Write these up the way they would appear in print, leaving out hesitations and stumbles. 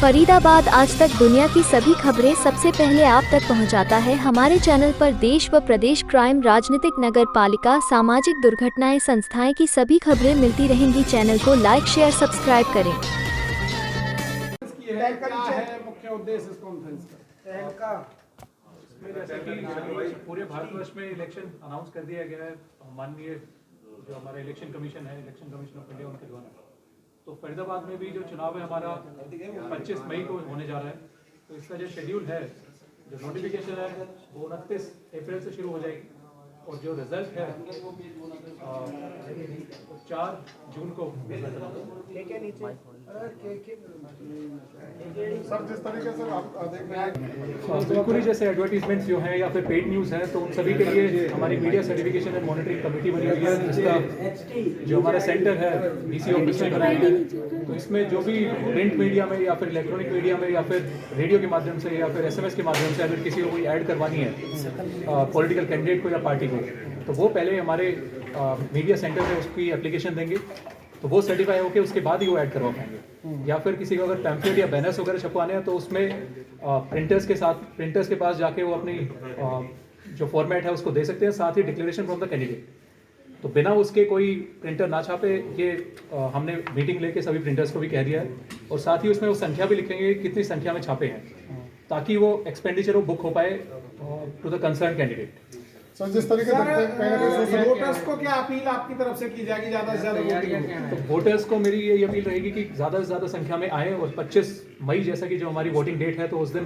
फरीदाबाद आज तक दुनिया की सभी खबरें सबसे पहले आप तक पहुंचाता है। हमारे चैनल पर देश व प्रदेश, क्राइम, राजनीतिक, नगर पालिका, सामाजिक दुर्घटनाएं, संस्थाएं की सभी खबरें मिलती रहेंगी। चैनल को लाइक, शेयर, सब्सक्राइब करें। क्या है मुख्य उद्देश्य इस कॉन्फ्रेंस का? जैसा कि पूरे भारतवर्ष में इलेक्शन अनाउंस कर दिया गया है माननीय जो हमारा इलेक्शन कमीशन है, इलेक्शन कमीशन ऑफ इंडिया, उनके द्वारा। तो फरीदाबाद में भी जो चुनाव है हमारा 25 मई को होने जा रहा है। तो इसका जो शेड्यूल है, जो नोटिफिकेशन है वो 29 अप्रैल से शुरू हो जाएगी और जो रिजल्ट है 4 जून को। सर जिस तरीके से आप देख रहे हैं, बिल्कुल ही जैसे एडवर्टीजमेंट्स जो हैं या फिर पेड न्यूज़ है, तो उन सभी के लिए हमारी media certification and monitoring committee बनी हुई है, जिसका जो हमारा सेंटर है डीसी ऑफिस में बनाया गया है। तो इसमें जो भी प्रिंट मीडिया में या फिर इलेक्ट्रॉनिक मीडिया में या फिर रेडियो के माध्यम से या फिर SMS के माध्यम से अगर किसी को कोई ऐड करवानी है पॉलिटिकल कैंडिडेट को या पार्टी को, तो वो पहले हमारे मीडिया सेंटर में उसकी एप्लीकेशन देंगे, तो वो सर्टिफाई होकर उसके बाद ही वो ऐड करवा पाएंगे। या फिर किसी को अगर पैम्फलेट या बैनर्स वगैरह छपवाने हैं तो उसमें प्रिंटर्स के पास जाके वो अपनी जो फॉर्मेट है उसको दे सकते हैं, साथ ही डिक्लेरेशन फ्रॉम द कैंडिडेट। तो बिना उसके कोई प्रिंटर ना छापे, ये हमने मीटिंग लेके सभी प्रिंटर्स को भी कह दिया है। और साथ ही उसमें वो संख्या भी लिखेंगे कितनी संख्या में छापे हैं, ताकि वो एक्सपेंडिचर वो बुक हो पाए to the concern candidate. Sir जिस तरीके से वोटर्स को क्या अपील आपकी तरफ से की जाएगी ज्यादा से ज्यादा वोटिंग? तो वोटर्स को मेरी ये अपील रहेगी कि ज़्यादा से ज़्यादा संख्या में आएँ और 25 मई जैसा कि जो हमारी वोटिंग डेट है, तो उस दिन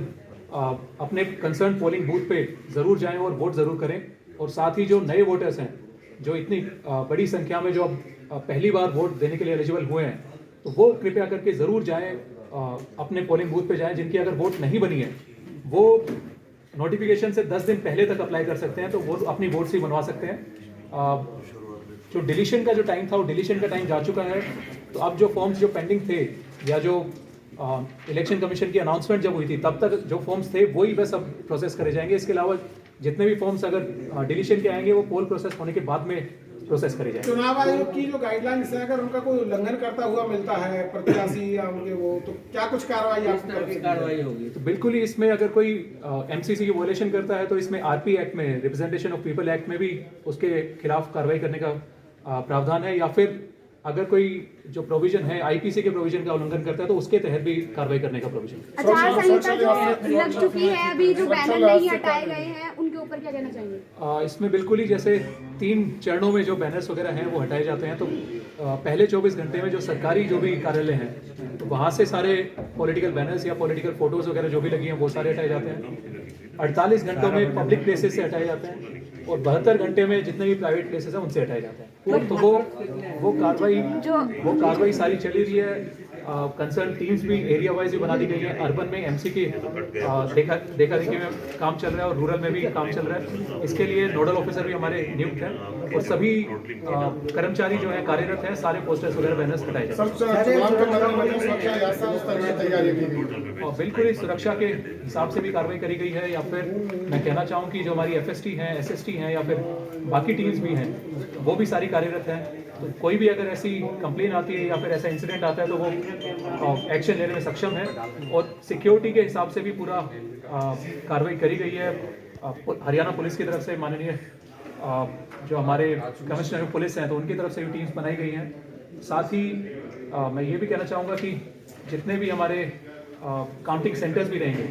अपने कंसर्न पोलिंग बूथ पे ज़रूर जाएं और वोट ज़रूर करें। और साथ ही जो नए वोटर्स हैं, जो इतनी बड़ी संख्या में जो पहली बार वोट देने के लिए एलिजिबल हुए हैं, तो वो कृपया करके ज़रूर जाएँ, अपने पोलिंग बूथ पे जाएँ। जिनकी अगर वोट नहीं बनी है वो नोटिफिकेशन से 10 दिन पहले तक अप्लाई कर सकते हैं, तो वो अपनी वोट से बनवा सकते हैं। जो डिलीशन का जो टाइम था वो डिलीशन का टाइम जा चुका है। तो अब जो फॉर्म्स जो पेंडिंग थे या जो इलेक्शन कमीशन की अनाउंसमेंट जब हुई थी तब तक जो फॉर्म्स थे वही बस अब प्रोसेस करे जाएंगे। इसके अलावा जितने भी फॉर्म्स अगर डिलीशन के आएंगे वो पोल प्रोसेस होने के बाद में प्रोसेस करे जाएंगे। चुनाव आयोग की जो गाइडलाइंस है, अगर उनका कोई उल्लंघन करता हुआ मिलता है प्रत्याशी या उनके वो, तो क्या कुछ कार्रवाई होगी? तो बिल्कुल ही इसमें अगर कोई MCC की वोलेशन करता है तो इसमें RP एक्ट में, रिप्रेजेंटेशन ऑफ पीपल एक्ट में भी उसके खिलाफ कार्रवाई करने का प्रावधान है। या फिर अगर कोई जो प्रोविजन है IPC के प्रोविजन का उल्लंघन करता है तो उसके तहत भी कार्रवाई करने का प्रोविजन है। आचार संहिता जो लग चुकी है, अभी जो बैनर नहीं हटाए गए हैं उनके ऊपर क्या कहना चाहेंगे? इसमें बिल्कुल ही जैसे 3 चरणों में जो बैनर्स वगैरह हैं वो हटाए जाते हैं। तो पहले 24 घंटे में जो सरकारी जो भी कार्यालय हैं, तो वहाँ से सारे पॉलिटिकल बैनर्स या पॉलिटिकल फोटोज वगैरह जो भी लगी हैं वो सारे हटाए जाते हैं। 48 घंटों में पब्लिक प्लेसेस से हटाए जाते हैं और 72 घंटे में जितने भी प्राइवेट प्लेसेस हैं उनसे हटाए जाते हैं। तो वो कार्रवाई सारी चली रही है। कंसर्न टीम्स भी एरिया वाइज भी बना दी गई है। अर्बन में MC की देखा देखी में काम चल रहा है और रूरल में भी काम चल रहा है। इसके लिए नोडल ऑफिसर भी हमारे नियुक्त हैं और सभी कर्मचारी जो है कार्यरत हैं, सारे पोस्टर्स वगैरह बैनर्स हटाए जाते हैं। और बिल्कुल ही सुरक्षा के हिसाब से भी कार्रवाई करी गई है। या फिर मैं कहना चाहूँ कि जो हमारी FST हैं, SST हैं या फिर बाकी टीम्स भी हैं, वो भी सारी कार्यरत हैं। तो कोई भी अगर ऐसी कंप्लेन आती है या फिर ऐसा इंसिडेंट आता है तो वो एक्शन लेने में सक्षम है। और सिक्योरिटी के हिसाब से भी पूरा कार्रवाई करी गई है। हरियाणा पुलिस की तरफ से माननीय जो हमारे कमिश्नर पुलिस हैं, तो उनकी तरफ से भी टीम्स बनाई गई हैं। साथ ही मैं ये भी कहना चाहूँगा कि जितने भी हमारे काउंटिंग सेंटर्स भी रहेंगे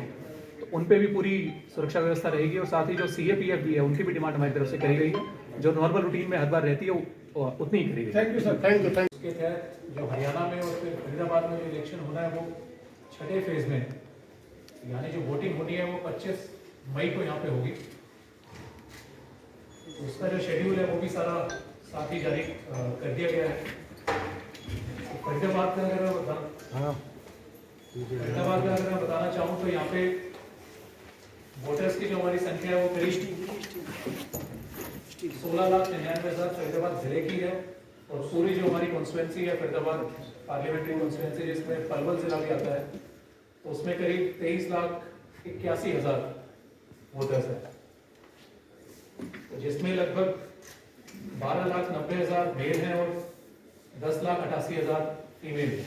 तो उन पे भी पूरी सुरक्षा व्यवस्था रहेगी। और साथ ही जो CAPF भी है उनकी भी डिमांड हमारी तरफ से करी गई है। जो नॉर्मल रूटीन में हर बार रहती है वो उतनी ही करी गई। Thank you sir, thank you. इसके तहत जो हरियाणा में और फिर फरीदाबाद में जो इलेक्शन होना है वो 6ठे फेज में है, यानी जो वोटिंग होनी है वो 25 मई को यहाँ पे होगी। तो उसका जो शेड्यूल है वो भी सारा साथ ही जारी कर दिया गया है। फरीदाबाद का अगर मैं बताना चाहूँ तो यहाँ पे वोटर्स की जो हमारी संख्या है वो करीब 16,99,000 फरीदाबाद जिले की है। और पूरी जो हमारी कॉन्स्टिट्यूंसी है फरीदाबाद पार्लियामेंट्री कॉन्स्टिट्यूंसी, जिसमें पलवल जिला भी आता है, तो उसमें करीब 23,81,000 वोटर्स हैं, तो जिसमें लगभग 12,90,000 मेल हैं और 10,88,000 फीमेल हैं।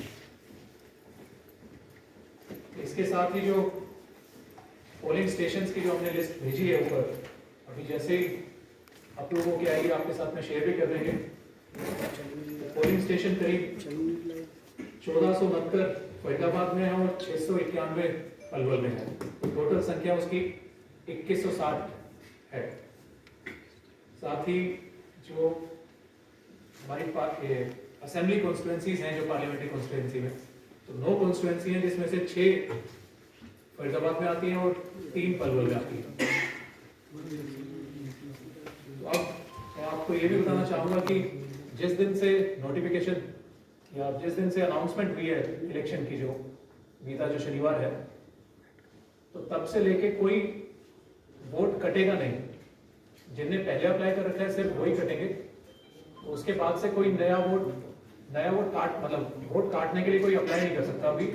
इसके साथ ही जो पोलिंग स्टेशंस की जो हमने लिस्ट भेजी है ऊपर, अभी जैसे ही अप्रूव होके आएगी आपके साथ में शेयर भी कर देंगे। पोलिंग स्टेशन करीब 1469 फरीदाबाद में है और 691 पलवल में है। टोटल संख्या उसकी 2160 है। साथ ही जो हमारी असेंबली कॉन्स्टिट्यूएंसीज हैं जो पार्लियामेंट्री कॉन्स्टिट्यूएंसी में, तो 9 कॉन्स्टिट्यूएंसी हैं जिसमें से 6 फरीदाबाद में आती हैं और 3 पलवल में आती हैं। तो अब मैं आपको ये भी बताना चाहूँगा कि जिस दिन से नोटिफिकेशन या जिस दिन से अनाउंसमेंट हुई है इलेक्शन की, जो बीता जो शनिवार है, तो तब से लेके कोई वोट कटेगा नहीं। जिनने पहले अप्लाई कर रखा है सिर्फ वही कटेंगे। तो उसके बाद से कोई नया वोट मतलब वोट काटने के लिए कोई अप्लाई नहीं कर सकता। अभी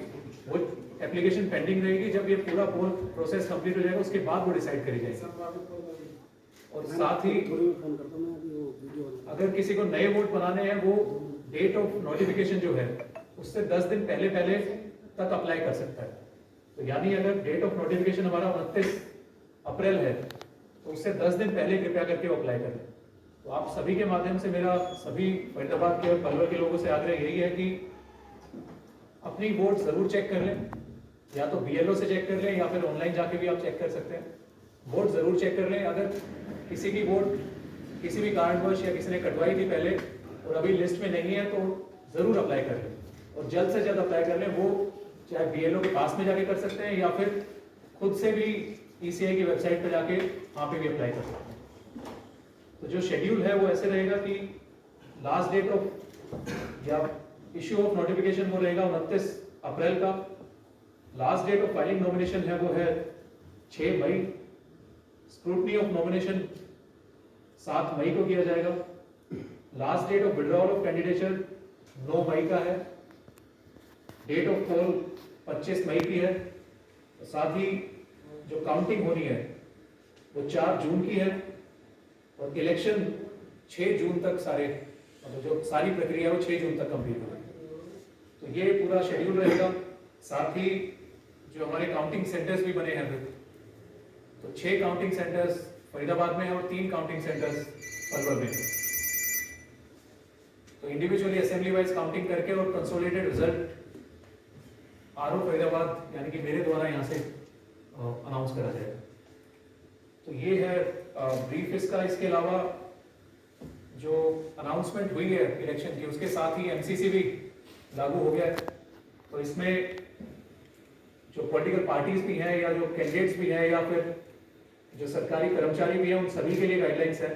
वो एप्लीकेशन पेंडिंग रहेगी। जब ये पूरा पोल प्रोसेस कंप्लीट हो जाएगा उसके बाद वो डिसाइड करी जाएगी। और साथ ही अगर किसी को नए वोट बनाने हैं, वो डेट ऑफ नोटिफिकेशन जो है उससे 10 दिन पहले तक अप्लाई कर सकता है। तो यानी अगर डेट ऑफ नोटिफिकेशन हमारा 29 अप्रैल है तो उससे 10 दिन पहले कृपया करके वो अप्लाई करें। तो आप सभी के माध्यम से मेरा सभी फरीदाबाद के और पलवल के लोगों से आग्रह यही है कि अपनी वोट जरूर चेक कर लें, या तो BLO से चेक कर लें या फिर ऑनलाइन जाके भी आप चेक कर सकते हैं। वोट जरूर चेक कर लें। अगर किसी की वोट किसी भी कारणवश या किसी ने कटवाई थी पहले और अभी लिस्ट में नहीं है तो जरूर अप्लाई कर लें और जल्द से जल्द अप्लाई कर लें। वो चाहे BLO के पास में जाके कर सकते हैं या फिर खुद से भी ECI की वेबसाइट पर जाके वहाँ पे भी अप्लाई कर सकते हैं। तो जो शेड्यूल है वो ऐसे रहेगा कि लास्ट डेट ऑफ या इश्यू ऑफ नोटिफिकेशन वो रहेगा 29 अप्रैल का। Last date of filing nomination है वो है 6 मई। स्क्रूटनी ऑफ नॉमिनेशन 7 मई को किया जाएगा। Last date of withdrawal of candidature 9 मई का है। डेट ऑफ पोल 25 मई की है। साथ ही जो काउंटिंग होनी है वो 4 जून की है और इलेक्शन 6 जून तक मतलब जो सारी प्रक्रिया वो 6 जून तक कंप्लीट होगी। तो ये पूरा शेड्यूल रहेगा। साथ ही जो हमारे काउंटिंग सेंटर्स भी बने हैं अभी, तो 6 काउंटिंग सेंटर्स फरीदाबाद में है और 3 काउंटिंग सेंटर्स पलवल में है। तो इंडिविजुअली असेंबली वाइज काउंटिंग करके और कंसोलिडेटेड रिजल्ट RO फरीदाबाद यानी कि मेरे द्वारा यहाँ से अनाउंस करा जाएगा। तो ये है ब्रीफ इसका। इसके अलावा जो अनाउंसमेंट हुई है इलेक्शन की, उसके साथ ही MCC भी लागू हो गया है। तो इसमें जो पॉलिटिकल पार्टीज भी हैं या जो कैंडिडेट्स भी हैं या फिर जो सरकारी कर्मचारी भी हैं, उन सभी के लिए गाइडलाइंस है।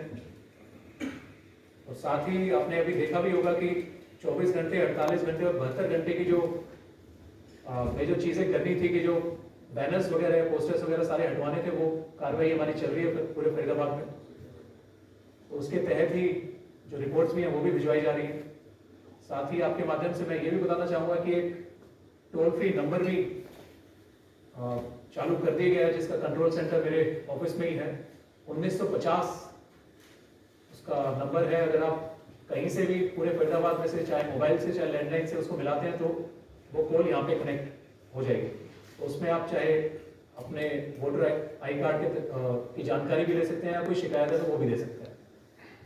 और साथ ही आपने अभी देखा भी होगा कि 24 घंटे, 48 घंटे और 72 घंटे की जो चीज़ें करनी थी कि जो बैनर्स वगैरह, पोस्टर्स वगैरह सारे हटवाने थे, वो कार्रवाई हमारी चल रही है पूरे फरीदाबाद में। तो उसके तहत ही जो रिपोर्ट्स भी हैं वो भी भिजवाई जा रही है। साथ ही आपके माध्यम से मैं ये भी बताना चाहूँगा कि एक टोल फ्री नंबर भी चालू कर दिया गया है जिसका कंट्रोल सेंटर मेरे ऑफिस में ही है। 1950 उसका नंबर है। अगर आप कहीं से भी पूरे फरीदाबाद में से, चाहे मोबाइल से चाहे लैंडलाइन से उसको मिलाते हैं तो वो कॉल यहाँ पे कनेक्ट हो जाएगी। तो उसमें आप चाहे अपने वोटर आई कार्ड की जानकारी भी ले सकते हैं या कोई शिकायत है तो वो भी दे सकते हैं।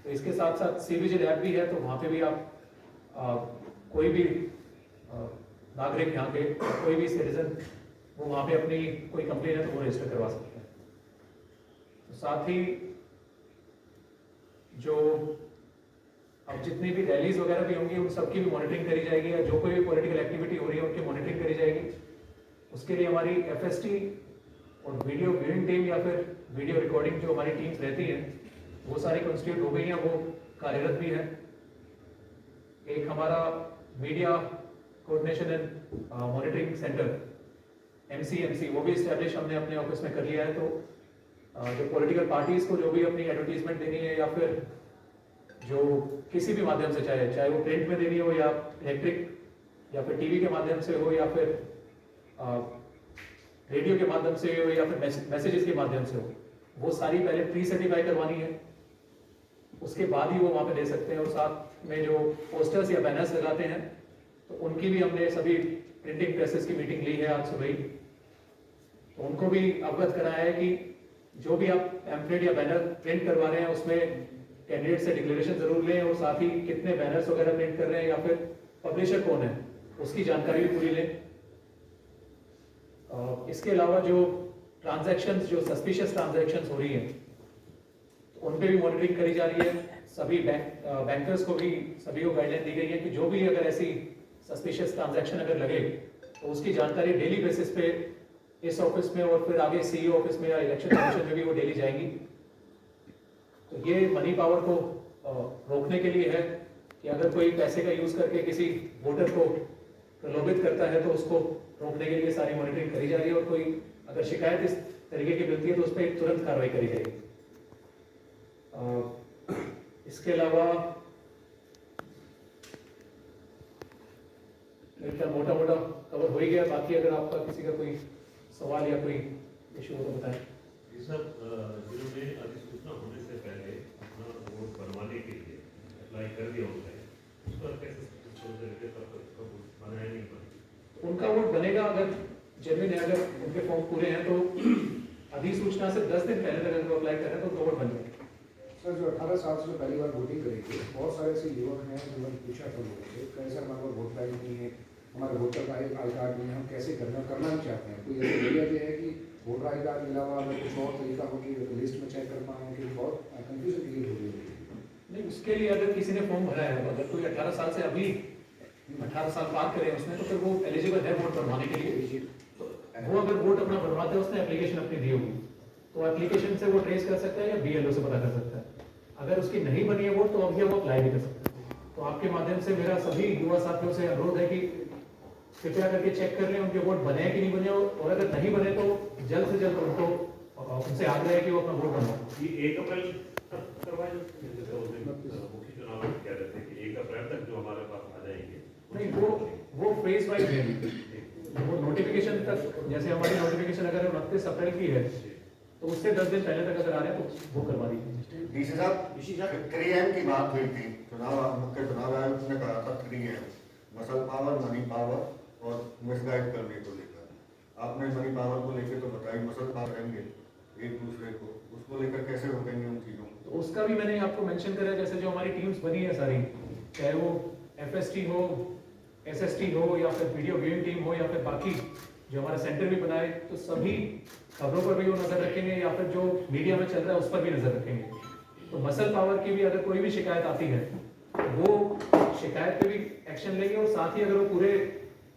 तो इसके साथ साथ CVGIL ऐप भी है, तो वहाँ पे भी आप कोई भी नागरिक यहाँ के कोई भी सिटीजन वो वहाँ पे अपनी कोई कंप्लेन है तो वो रजिस्टर करवा सकते हैं। तो साथ ही जो अब जितनी भी रैलीज वगैरह भी होंगी उन सबकी भी मॉनिटरिंग करी जाएगी, या जो कोई भी पॉलिटिकल एक्टिविटी हो रही है उनकी मॉनिटरिंग करी जाएगी। उसके लिए हमारी FST और वीडियो व्यूइंग टीम या फिर वीडियो रिकॉर्डिंग जो हमारी टीम्स रहती हैं वो सारी कॉन्स्टिट्यूट हो गई हैं, वो कार्यरत भी है। एक हमारा media coordination and monitoring centre MCMC वो भी इस्टेब्लिश हमने अपने ऑफिस में कर लिया है। तो जो पॉलिटिकल पार्टीज को जो भी अपनी एडवर्टीजमेंट देनी है या फिर जो किसी भी माध्यम से, चाहे वो प्रिंट में देनी हो या इलेक्ट्रिक या फिर TV के माध्यम से हो या फिर रेडियो के माध्यम से हो या फिर मैसेजेस के माध्यम से हो, वो सारी पहले प्री सर्टिफाई करवानी है, उसके बाद ही वो वहाँ पे दे सकते हैं। और साथ में जो पोस्टर्स या बैनर्स लगाते हैं तो उनकी भी हमने सभी प्रिंटिंग प्रेसेस की मीटिंग ली है आज सुबह ही। तो उनको भी अवगत कराया है कि जो भी आप पैम्फलेट या बैनर प्रिंट करवा रहे हैं उसमें कैंडिडेट से डिक्लेरेशन जरूर लें और साथ ही कितने बैनर्स वगैरह प्रिंट कर रहे हैं या फिर पब्लिशर कौन है उसकी जानकारी भी पूरी लें। इसके अलावा जो ट्रांजैक्शंस, जो सस्पिशियस ट्रांजैक्शंस हो रही हैं तो उन पे भी मॉनिटरिंग करी जा रही है। सभी बैंकर्स को भी सभी को गाइडलाइन दी गई है कि जो भी अगर ऐसी सस्पिशियस ट्रांजैक्शन अगर लगे तो उसकी जानकारी डेली बेसिस पे इस ऑफिस में और फिर आगे सीईओ ऑफिस में या इलेक्शन कमीशन में भी वो डेली जाएंगी। तो ये मनी पावर को रोकने के लिए है कि अगर कोई पैसे का यूज करके किसी वोटर को प्रलोभित करता है तो उसको रोकने के लिए सारी मॉनिटरिंग करी जा रही है और कोई अगर शिकायत इस तरीके की मिलती है तो उस पर तुरंत कार्रवाई करी जाएगी। इसके अलावा मोटा मोटा कवर हो ही गया। बाकी अगर आपका किसी का कोई सवाल या कोई इशू हो तो बताएं। ये सब जिन्होंने अधिसूचना होने से पहले अपना वोट बनवाने के लिए अप्लाई कर दिया होता है, उस पर कैसे बनाया नहीं बना? उनका वोट बनेगा अगर जेन्युइन है, अगर उनके फॉर्म पूरे हैं तो अधिसूचना से 10 दिन पहले तक अगर वो अप्लाई कर रहे हैं तो उनका वोट बन जाएगा। सर, जो 18 साल से पहली बार वोटिंग करी थी, बहुत सारे ऐसे युवक हैं जिन्होंने पूछा था लोगों से, कहीं सर हमारे वोट बैंक नहीं है, हमारे वोटर आई कार्ड नहीं है, हम कैसे करना नहीं चाहते हैं। कोई ऐसी वजह यह है कि वोटर आई कार्ड के अलावा अगर कुछ और तरीका हो कि लिस्ट में चेक कर पाएँ, कि बहुत कन्फ्यूजन क्रिएट हो रही है। नहीं, उसके लिए अगर किसी ने फॉर्म भरा है, अगर कोई 18 साल से अभी 18 साल पार करे उसने, तो फिर वो एलिजिबल है वोट बनवाने के लिए। वो अगर वोट अपना बनवाते हैं, उसने एप्लीकेशन अपनी दी होगी तो एप्लीकेशन से वो ट्रेस कर सकता है या BLO से पता कर सकता है। अगर उसकी नहीं बनी है वोट तो अब वो अप्लाई भी कर सकता है। तो आपके माध्यम से मेरा सभी युवा साथियों से अनुरोध है कि कृपया करके चेक कर लें उनके वोट बने हैं कि नहीं बने, और अगर नहीं बने तो जल्द से जल्द उनको उनसे आग्रह है कि वो अपना वोट बनवाएं। ये 1 अप्रैल तक करवाए, मुख्य चुनाव कह रहे थे कि 1 अप्रैल तक जो हमारे पास आ जाएंगे। नहीं, वो फेज वाइज है। वो नोटिफिकेशन तक, जैसे हमारी नोटिफिकेशन अगर 29 अप्रैल की है तो उससे 10 दिन पहले तक अगर आ रहे हैं तो वो करवा दीजिए। डीसी साहब, 3M की बात हुई थी, मुख्य चुनाव आयोग ने कहा था 3M, muscle power, money power और मिसगाइड करने को लेकर। आपने मनी पावर को लेकर तो बताई, मसल पावर रहेंगे एक दूसरे को, उसको लेकर कैसे रोकेंगे उन चीज़ों को? तो उसका भी मैंने आपको मेंशन करा, जैसे जो हमारी टीम्स बनी है सारी, चाहे वो FST हो, SST हो या फिर वीडियो गेम टीम हो या फिर बाकी जो हमारा सेंटर भी बना है, तो सभी खबरों पर भी वो नजर रखेंगे या फिर जो मीडिया में चल रहा है उस पर भी नजर रखेंगे। तो मसल पावर की भी अगर कोई भी शिकायत आती है वो शिकायत पे भी एक्शन लेंगे, और साथ ही अगर वो पूरे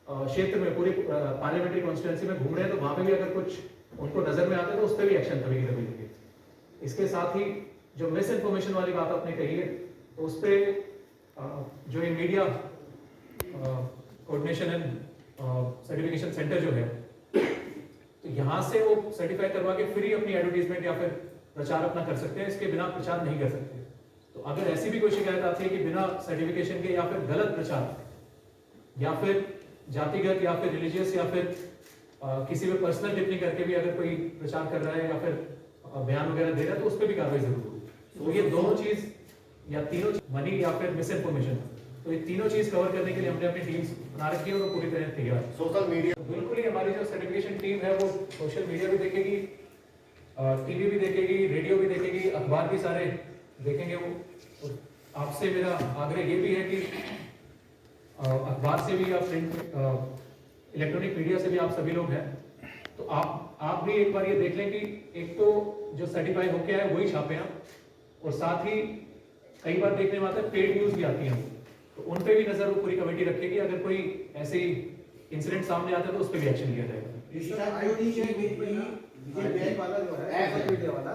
क्षेत्र में, पूरी पार्लियामेंट्री कॉन्स्टिट्यूंसी में घूम रहे हैं तो वहां पे भी अगर कुछ उनको नजर में आता है तो उस पर भी एक्शन कभी कभी लेंगे। इसके साथ ही जो मिस इन्फॉर्मेशन वाली बात आपने कही है तो उस पर जो ये media coordination and certification centre जो है, तो यहाँ से वो सर्टिफाई करवा के फ्री अपनी एडवर्टीजमेंट या फिर प्रचार अपना कर सकते हैं, इसके बिना प्रचार नहीं कर सकते। तो अगर ऐसी भी कोई शिकायत आती है कि बिना सर्टिफिकेशन के या फिर गलत प्रचार या फिर जातिगत या फिर रिलीजियस या फिर किसी भी पर्सनल टिप्पणी करके भी अगर कोई प्रचार कर रहा है या फिर बयान वगैरह दे रहा है तो उस पर भी कार्रवाई जरूर होगी। तो ये दोनों चीज या तीनों, मनी या फिर मिस इन्फॉर्मेशन, तो ये तीनों चीज कवर करने के लिए हमने अपनी टीम्स बना रखी है और पूरी तरह तैयार है। सोशल मीडिया बिल्कुल ही हमारी जो सर्टिफिकेशन टीम है वो सोशल मीडिया भी देखेगी, टीवी भी देखेगी, रेडियो भी देखेगी, अखबार भी सारे देखेंगे वो। आपसे मेरा आग्रह ये भी है कि अखबार से भी, आप प्रिंट इलेक्ट्रॉनिक मीडिया से भी आप सभी लोग हैं, तो आप भी एक बार ये देख लें कि एक तो जो सर्टिफाई होके आए वही छापे हैं, और साथ ही कई बार देखने में आता है पेड न्यूज भी आती हैं, तो उन पे भी नजर वो पूरी कमेटी रखेगी। अगर कोई ऐसे इंसिडेंट सामने आता है तो उस पर भी एक्शन लिया जाएगा। वाला जो है सोशल मीडिया वाला,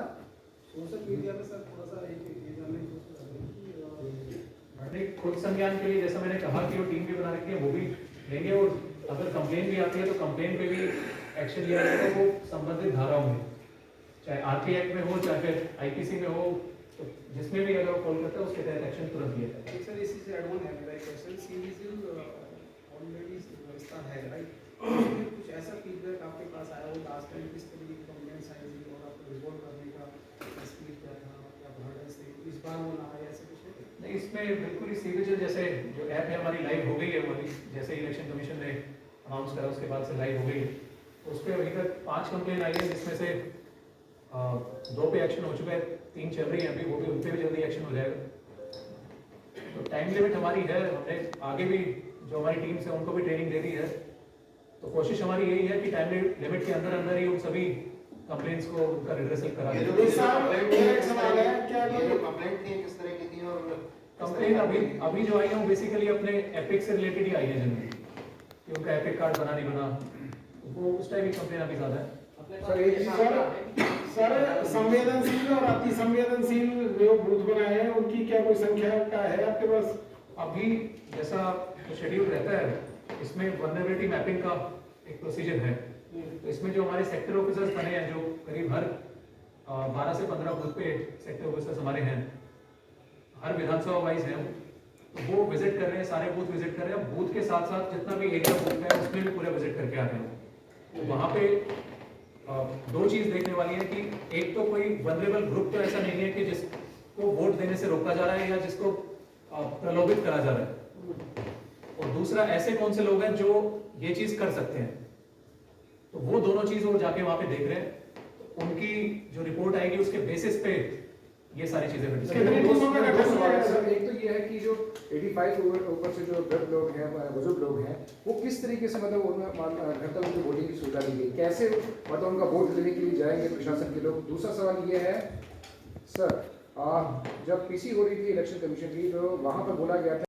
सोशल मीडिया पे सर थोड़ा सा मैंने खुद संज्ञान के लिए, जैसा मैंने कहा कि वो टीम भी बना रखी है, वो भी लेंगे, और अगर कंप्लेन भी आती है तो कंप्लेन पे भी एक्शन लिया जाएगा। वो संबंधित धाराओं में, चाहे RP एक्ट में हो चाहे फिर IPC में हो, तो जिसमें भी अगर वो कॉल करता है उसके तहत एक्शन तुरंत लिया जाएगा। सर इसी से एड ऑन है मेरा क्वेश्चन, सीरीज ऑलरेडी व्यवस्था है राइट, कुछ ऐसा फीडबैक आपके पास आया हो लास्ट टाइम, किस तरीके की कंप्लेंट्स आई थी और आपको रिजॉल्व करने का स्पीड क्या था या बर्डन से, इस बार वो ना आया, ऐसा कुछ है? नहीं, इसमें बिल्कुल ही सीविजिल जैसे जो ऐप है हमारी लाइव हो गई है, हमारी जैसे इलेक्शन कमीशन ने अनाउंस करा उसके बाद से लाइव हो गई है। उस पर अभी तक 5 कंप्लेन आई है, जिसमें से 2 पे एक्शन हो चुका है, 3 चल रही है अभी, वो भी उन पे भी जल्दी एक्शन हो जाएगा। तो टाइम लिमिट हमारी है, हमने आगे भी जो हमारी टीम्स है उनको भी ट्रेनिंग दे दी है। तो कोशिश हमारी यही है कि टाइम लिमिट के अंदर अंदर ही उन सभी कंप्लेंट्स को उनका रिड्रेसल करा ये दें। जो कंप्लेंट थी किस तरह की थी और कंप्लेन अभी जो आई है वो बेसिकली अपने एपिक से रिलेटेड ही आई है जनरली, कि उनका एपिक कार्ड बना नहीं बना, वो उस टाइप की कंप्लेन अभी ज़्यादा है। सर एक चीज सर संवेदनशील और अति संवेदनशील जो बूथ बनाए हैं उनकी क्या कोई संख्या का है आपके पास? अभी जैसा शेड्यूल रहता है, इसमें वल्नरेबिलिटी मैपिंग का एक प्रोसीजर है। तो इसमें जो हमारे सेक्टर ऑफिसर्स बने हैं, जो करीब हर 12 से 15 बूथ पे सेक्टर ऑफिसर्स हमारे हैं, हर विधानसभा वाइज हैं, तो वो विजिट कर रहे हैं, सारे बूथ विजिट कर रहे हैं। बूथ के साथ साथ जितना भी एरिया बूथ है उसमें भी पूरा विजिट करके आते हैं। तो वहाँ पे 2 चीज़ देखने वाली है कि एक तो कोई वनरेबल ग्रुप तो ऐसा नहीं है कि जिसको वोट देने से रोका जा रहा है या जिसको प्रलोभित करा जा रहा है, और दूसरा ऐसे कौन से लोग हैं जो ये चीज़ कर सकते हैं। तो वो दोनों चीज़ वो जाके वहाँ पे देख रहे हैं, तो उनकी जो रिपोर्ट आएगी उसके बेसिस पे ये सारी चीज़ें फिर सर, डिसाइड दो सवाल है सर। एक तो ये है कि जो 85 ऊपर से जो वृद्ध लोग हैं, बुजुर्ग लोग हैं, वो किस तरीके से मतलब उनमें घर तक उनको वोटिंग की सुविधा दी गई, कैसे मतलब उनका वोट लेने के लिए जाएंगे प्रशासन के लोग। दूसरा सवाल ये है सर, जब पीसी हो रही थी इलेक्शन कमीशन की, तो वहाँ पर बोला गया था